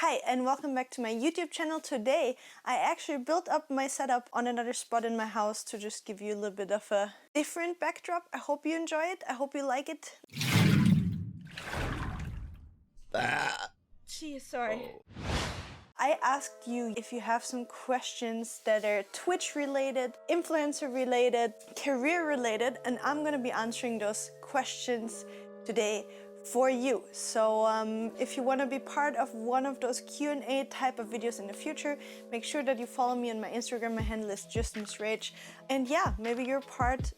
Hi and welcome back to my YouTube channel. Today I actually built up my setup on another spot in my house to just give you a little bit of a different backdrop. I hope you enjoy it. I hope you like it. Gee, sorry. I asked you if you have some questions that are Twitch related, influencer related, career related, and I'm gonna be answering those questions today for you. So if you want to be part of one of those Q&A type of videos in the future, make sure that you follow me on my Instagram. My handle is just MissRage. And yeah, maybe you're part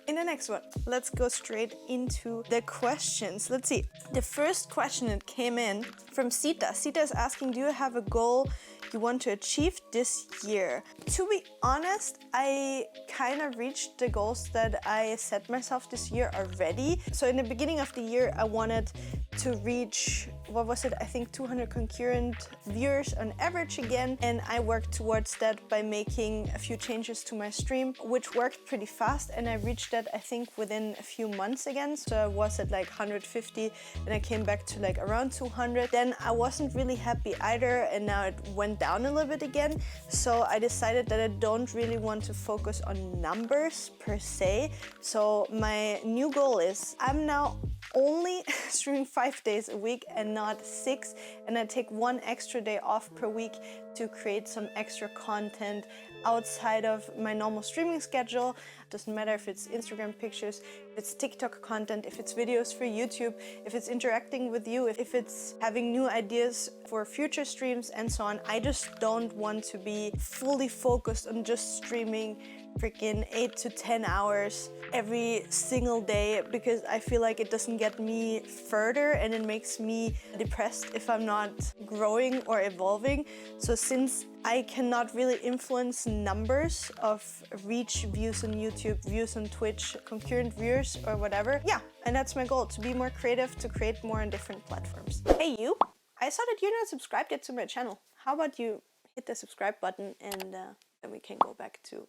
in the next one. Let's go straight into the questions. Let's see. The first question that came in from Sita. Sita is asking, do you have a goal you want to achieve this year? To be honest, I kind of reached the goals that I set myself this year already. So in the beginning of the year, I wanted to reach, what was it? I think 200 concurrent viewers on average again. And I worked towards that by making a few changes to my stream, which worked pretty fast. And I reached that, I think, within a few months again. So I was at like 150 and I came back to like around 200. Then I wasn't really happy either. And now it went down a little bit again. So I decided that I don't really want to focus on numbers per se. So my new goal is I'm now only streaming 5 days a week and not 6, and I take 1 extra day off per week to create some extra content outside of my normal streaming schedule. Doesn't matter if it's Instagram pictures, if it's TikTok content, if it's videos for YouTube, if it's interacting with you, if it's having new ideas for future streams and so on. I just don't want to be fully focused on just streaming freaking 8 to 10 hours every single day, because I feel like it doesn't get me further and it makes me depressed if I'm not growing or evolving. So since I cannot really influence numbers of reach, views on YouTube, views on Twitch, concurrent viewers or whatever, yeah, and that's my goal, to be more creative, to create more on different platforms. Hey you, I saw that you're not subscribed yet to my channel. How about you hit the subscribe button and then we can go back to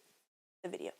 the video.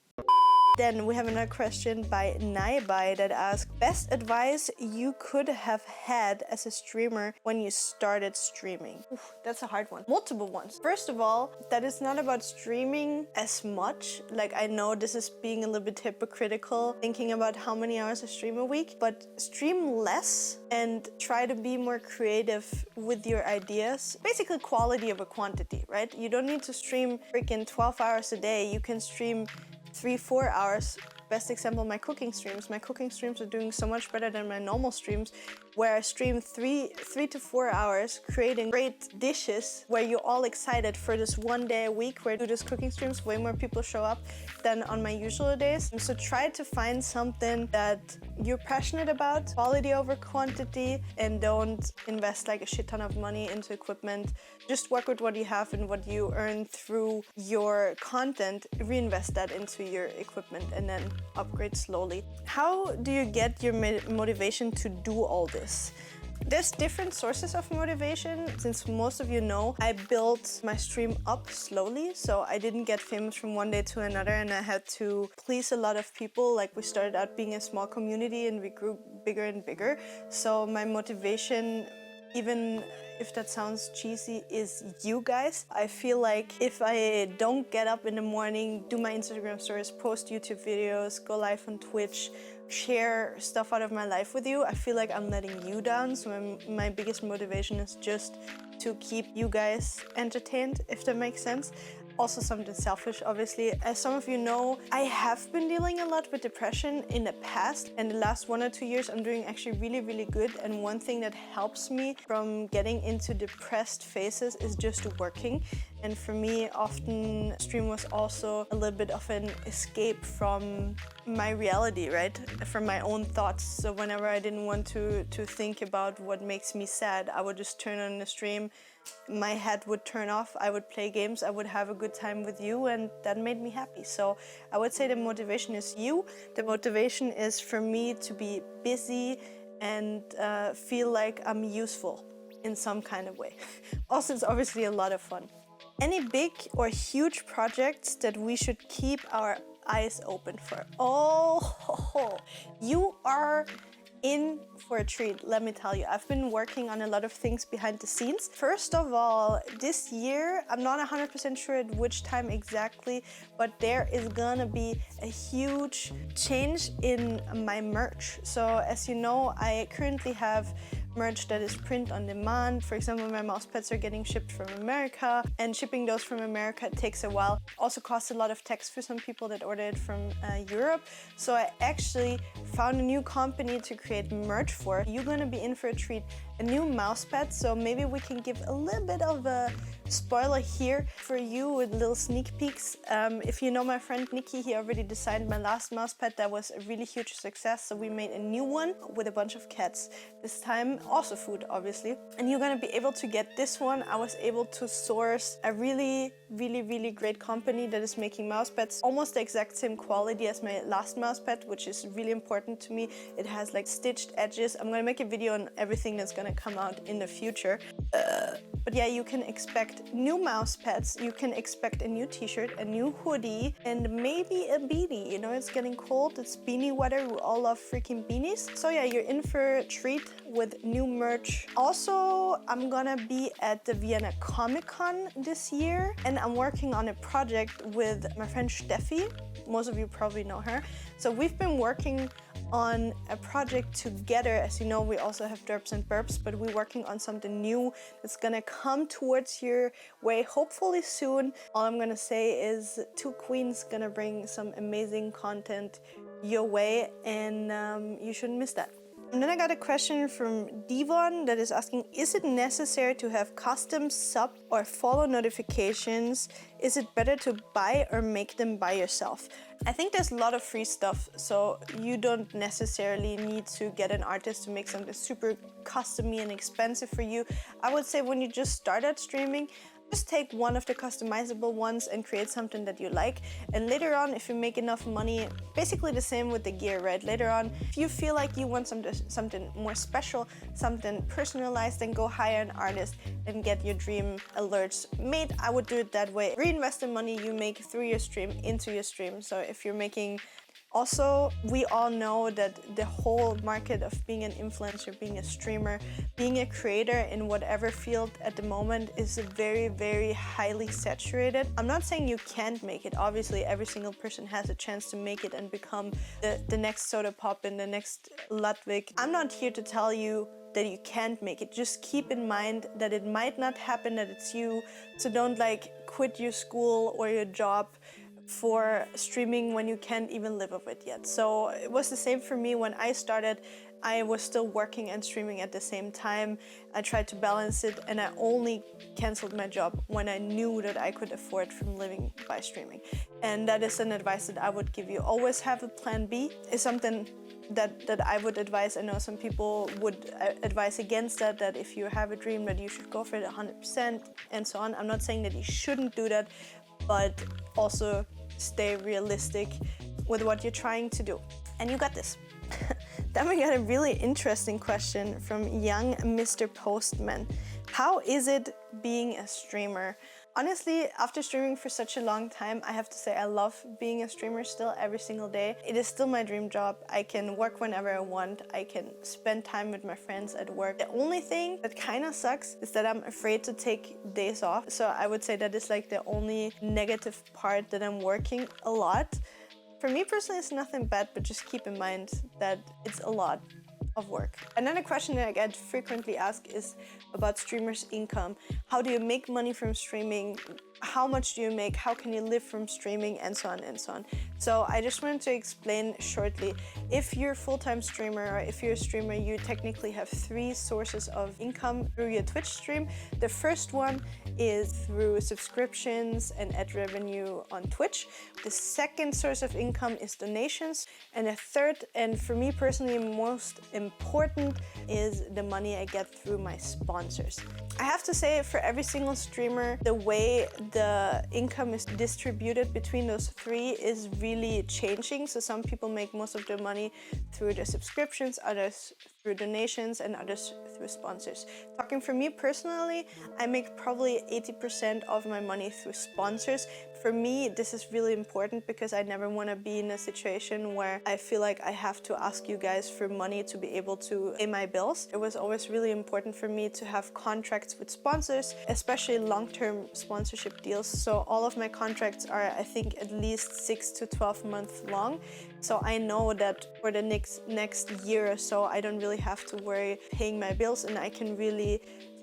Then we have another question by Naibai that asks, best advice you could have had as a streamer when you started streaming? Oof, that's a hard one. Multiple ones. First of all, that is not about streaming as much. Like, I know this is being a little bit hypocritical, thinking about how many hours I stream a week, but stream less and try to be more creative with your ideas. Basically, quality over quantity, right? You don't need to stream freaking 12 hours a day. You can stream 3-4 hours. Best example, my cooking streams. My cooking streams are doing so much better than my normal streams, where I stream 3 to 4 hours creating great dishes where you're all excited for this one day a week where I do these cooking streams. Way more people show up than on my usual days. So try to find something that you're passionate about, quality over quantity, and don't invest like a shit ton of money into equipment. Just work with what you have and what you earn through your content, reinvest that into your equipment and then upgrade slowly. How do you get your motivation to do all this? There's different sources of motivation. Since most of you know, I built my stream up slowly, so I didn't get famous from one day to another and I had to please a lot of people. Like, we started out being a small community and we grew bigger and bigger. So my motivation, even if that sounds cheesy, is you guys. I feel like if I don't get up in the morning, do my Instagram stories, post YouTube videos, go live on Twitch, share stuff out of my life with you, I feel like I'm letting you down. So my biggest motivation is just to keep you guys entertained, if that makes sense. Also something selfish, obviously. As some of you know, I have been dealing a lot with depression in the past, and the last 1 or 2 years I'm doing actually really good. And one thing that helps me from getting into depressed phases is just working. And for me, often stream was also a little bit of an escape from my reality, right? From my own thoughts. So whenever I didn't want to think about what makes me sad, I would just turn on the stream, my head would turn off, I would play games, I would have a good time with you, and that made me happy. So I would say the motivation is you. The motivation is for me to be busy and feel like I'm useful in some kind of way. Also, it's obviously a lot of fun. Any big or huge projects that we should keep our eyes open for? Oh, you are in for a treat, let me tell you. I've been working on a lot of things behind the scenes. First of all, this year, I'm not 100% sure at which time exactly, but there is gonna be a huge change in my merch. So as you know, I currently have merch that is print on demand. For example, my mouse pads are getting shipped from America, and shipping those from America takes a while. Also costs a lot of tax for some people that order it from Europe. So I actually found a new company to create merch for. You're gonna be in for a treat, a new mouse pad. So maybe we can give a little bit of a spoiler here for you with little sneak peeks. If you know my friend Nikki, he already designed my last mouse pad that was a really huge success. So we made a new one with a bunch of cats. This time also food, obviously. And you're gonna be able to get this one. I was able to source a really great company that is making mouse pads almost the exact same quality as my last mouse pad, which is really important to me. It has like stitched edges. I'm gonna make a video on everything that's gonna come out in the future. But yeah, you can expect new mouse pads, you can expect a new t-shirt, a new hoodie, and maybe a beanie. You know, it's getting cold, it's beanie weather, we all love freaking beanies. So yeah, you're in for a treat with new merch. Also, I'm gonna be at the Vienna Comic Con this year, and I'm working on a project with my friend Steffi. Most of you probably know her. So we've been working on a project together. As you know, we also have Derps and Burps, but we're working on something new that's gonna come towards your way hopefully soon. All I'm gonna say is Two Queens gonna bring some amazing content your way, and you shouldn't miss that. And then I got a question from Devon that is asking, is it necessary to have custom sub or follow notifications? Is it better to buy or make them by yourself? I think there's a lot of free stuff, so you don't necessarily need to get an artist to make something super custom-y and expensive for you. I would say when you just start out streaming, just take one of the customizable ones and create something that you like. And later on, if you make enough money, basically the same with the gear, right? Later on, if you feel like you want something more special, something personalized, then go hire an artist and get your dream alerts made. I would do it that way. Reinvest the money you make through your stream into your stream. So if you're making... Also, we all know that the whole market of being an influencer, being a streamer, being a creator in whatever field at the moment is very highly saturated. I'm not saying you can't make it. Obviously, every single person has a chance to make it and become the next Soda Pop and the next Ludwig. I'm not here to tell you that you can't make it. Just keep in mind that it might not happen, that it's you. So don't like quit your school or your job for streaming when you can't even live of it yet. So it was the same for me when I started. I was still working and streaming at the same time. I tried to balance it, and I only canceled my job when I knew that I could afford from living by streaming. And that is an advice that I would give you. Always have a plan B. Is something that I would advise. I know some people would advise against that if you have a dream that you should go for it 100% and so on. I'm not saying that you shouldn't do that, but also stay realistic with what you're trying to do. And you got this. Then we got a really interesting question from young Mr. Postman. How is it being a streamer? Honestly, after streaming for such a long time, I have to say I love being a streamer still every single day. It is still my dream job. I can work whenever I want. I can spend time with my friends at work. The only thing that kind of sucks is that I'm afraid to take days off. So I would say that is like the only negative part, that I'm working a lot. For me personally, it's nothing bad, but just keep in mind that it's a lot of work. Another question that I get frequently asked is about streamers' income. How do you make money from streaming? How much do you make? How can you live from streaming? And so on and so on. So I just wanted to explain shortly. If you're a full-time streamer, or if you're a streamer, you technically have 3 sources of income through your Twitch stream. The first one is through subscriptions and ad revenue on Twitch. The second source of income is donations. And a third, and for me personally most important, is the money I get through my sponsors. I have to say, for every single streamer, the way the income is distributed between those 3 is really changing. So some people make most of their money through their subscriptions, others through donations and others through sponsors. Talking for me personally, I make probably 80% of my money through sponsors. For me, this is really important because I never want to be in a situation where I feel like I have to ask you guys for money to be able to pay my bills. It was always really important for me to have contracts with sponsors, especially long-term sponsorship deals. So all of my contracts are, I think, at least 6 to 12 months long. So I know that for the next year or so, I don't really have to worry paying my bills, and I can really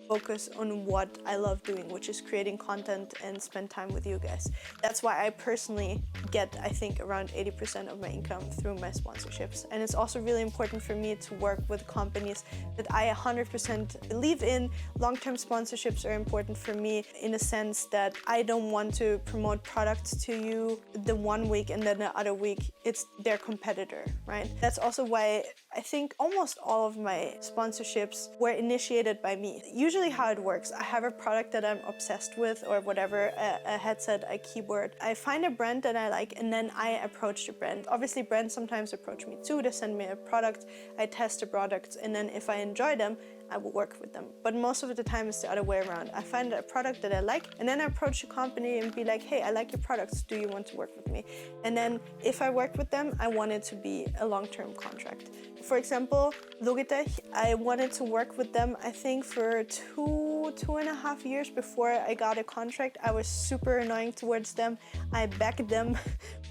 focus on what I love doing, which is creating content and spend time with you guys. That's why I personally get, I think, around 80% of my income through my sponsorships. And it's also really important for me to work with companies that I 100% believe in. Long-term sponsorships are important for me in a sense that I don't want to promote products to you the one week and then the other week it's their competitor, right? That's also why I think almost all of my sponsorships were initiated by me. Usually how it works, I have a product that I'm obsessed with or whatever, a headset, a keyboard. I find a brand that I like and then I approach the brand. Obviously brands sometimes approach me too. They send me a product, I test the product, and then if I enjoy them, I will work with them. But most of the time it's the other way around. I find a product that I like and then I approach the company and be like, hey, I like your products. Do you want to work with me? And then if I work with them, I want it to be a long-term contract. For example, Logitech, I wanted to work with them, I think for two and a half years before I got a contract. I was super annoying towards them. I begged them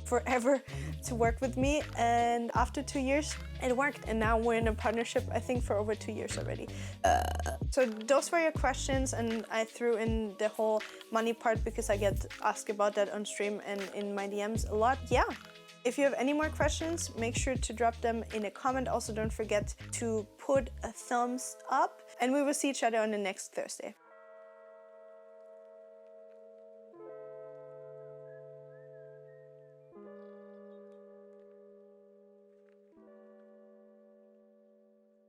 forever to work with me, and after 2 years it worked, and now we're in a partnership, I think, for over 2 years already. So those were your questions, and I threw in the whole money part because I get asked about that on stream and in my DMs a lot. Yeah. If you have any more questions, make sure to drop them in a comment. Also, don't forget to put a thumbs up, and we will see each other on the next Thursday.